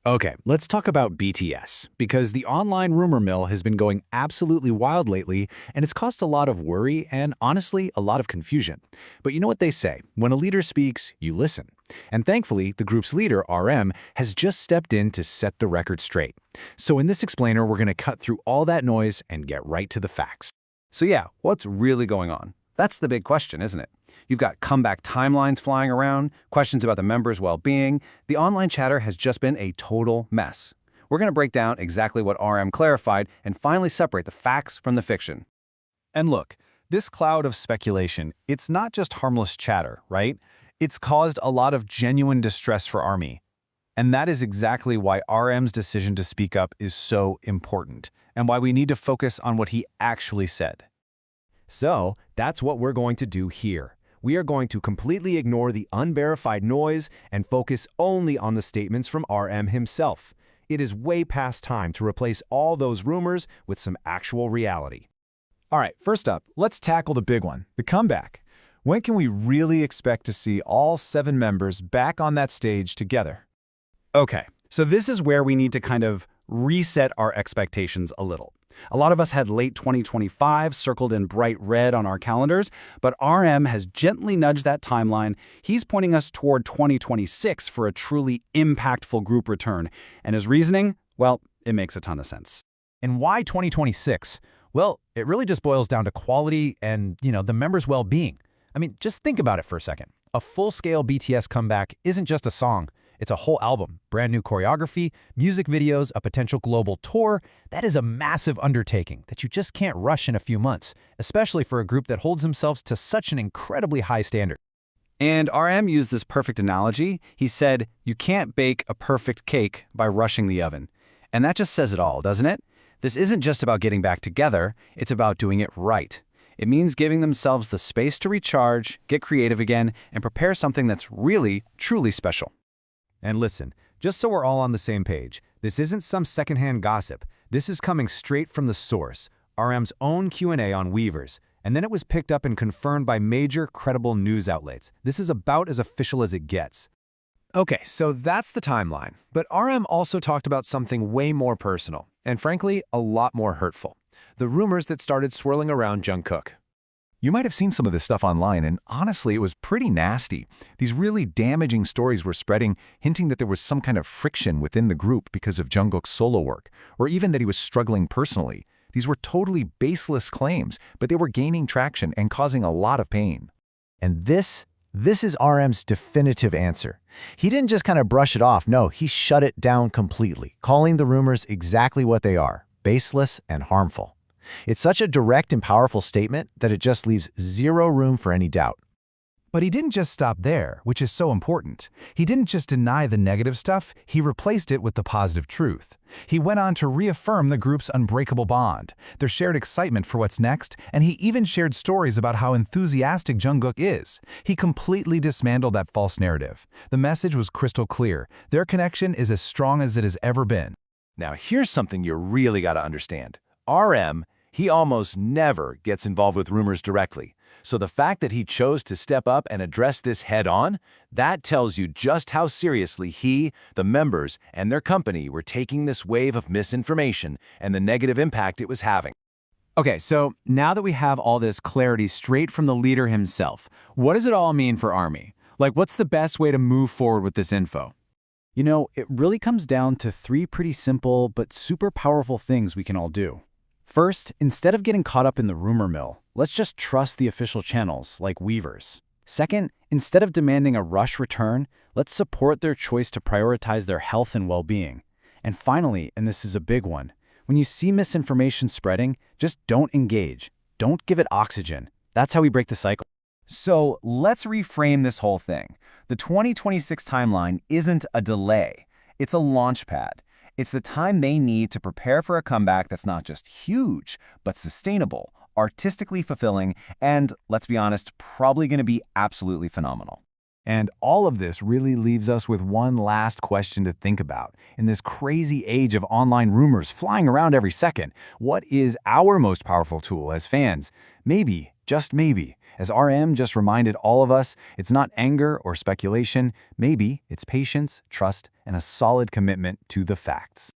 Okay, let's talk about BTS, because the online rumor mill has been going absolutely wild lately, and it's caused a lot of worry and, honestly, a lot of confusion. But you know what they say, when a leader speaks, you listen. And thankfully, the group's leader, RM, has just stepped in to set the record straight. So in this explainer, we're going to cut through all that noise and get right to the facts. So yeah, what's really going on? That's the big question, isn't it? You've got comeback timelines flying around, questions about the members' well-being. The online chatter has just been a total mess. We're going to break down exactly what RM clarified and finally separate the facts from the fiction. And look, this cloud of speculation, it's not just harmless chatter, right? It's caused a lot of genuine distress for ARMY. And that is exactly why RM's decision to speak up is so important, and why we need to focus on what he actually said. So, that's what we're going to do here. We are going to completely ignore the unverified noise and focus only on the statements from RM himself. It is way past time to replace all those rumors with some actual reality. All right, first up, let's tackle the big one, the comeback. When can we really expect to see all 7 members back on that stage together? Okay, so this is where we need to kind of reset our expectations a little. A lot of us had late 2025 circled in bright red on our calendars, but RM has gently nudged that timeline. He's pointing us toward 2026 for a truly impactful group return. And his reasoning? Well, it makes a ton of sense. And why 2026? Well, it really just boils down to quality and, the members' well-being. I mean, just think about it for a second. A full-scale BTS comeback isn't just a song. It's a whole album, brand new choreography, music videos, a potential global tour. That is a massive undertaking that you just can't rush in a few months, especially for a group that holds themselves to such an incredibly high standard. And RM used this perfect analogy. He said, you can't bake a perfect cake by rushing the oven. And that just says it all, doesn't it? This isn't just about getting back together, it's about doing it right. It means giving themselves the space to recharge, get creative again, and prepare something that's really, truly special. And listen, just so we're all on the same page, this isn't some secondhand gossip. This is coming straight from the source, RM's own Q&A on Weavers, and then it was picked up and confirmed by major, credible news outlets. This is about as official as it gets. Okay, so that's the timeline. But RM also talked about something way more personal, and frankly, a lot more hurtful. The rumors that started swirling around Jungkook. You might have seen some of this stuff online, and honestly, it was pretty nasty. These really damaging stories were spreading, hinting that there was some kind of friction within the group because of Jungkook's solo work, or even that he was struggling personally. These were totally baseless claims, but they were gaining traction and causing a lot of pain. And this is RM's definitive answer. He didn't just kind of brush it off. No, he shut it down completely, calling the rumors exactly what they are, baseless and harmful. It's such a direct and powerful statement that it just leaves zero room for any doubt. But he didn't just stop there, which is so important. He didn't just deny the negative stuff, he replaced it with the positive truth. He went on to reaffirm the group's unbreakable bond, their shared excitement for what's next, and he even shared stories about how enthusiastic Jungkook is. He completely dismantled that false narrative. The message was crystal clear. Their connection is as strong as it has ever been. Now here's something you really got to understand. RM, he almost never gets involved with rumors directly. So the fact that he chose to step up and address this head-on, that tells you just how seriously he, the members, and their company were taking this wave of misinformation and the negative impact it was having. Okay, so now that we have all this clarity straight from the leader himself, what does it all mean for ARMY? Like, what's the best way to move forward with this info? It really comes down to 3 pretty simple but super powerful things we can all do. First, instead of getting caught up in the rumor mill, let's just trust the official channels, like Weavers. Second, instead of demanding a rush return, let's support their choice to prioritize their health and well-being. And finally, and this is a big one, when you see misinformation spreading, just don't engage. Don't give it oxygen. That's how we break the cycle. So let's reframe this whole thing. The 2026 timeline isn't a delay. It's a launch pad. It's the time they need to prepare for a comeback that's not just huge, but sustainable, artistically fulfilling, and, let's be honest, probably going to be absolutely phenomenal. And all of this really leaves us with one last question to think about. In this crazy age of online rumors flying around every second, what is our most powerful tool as fans? Maybe, just maybe, As RM just reminded all of us, it's not anger or speculation, maybe it's patience, trust, and a solid commitment to the facts.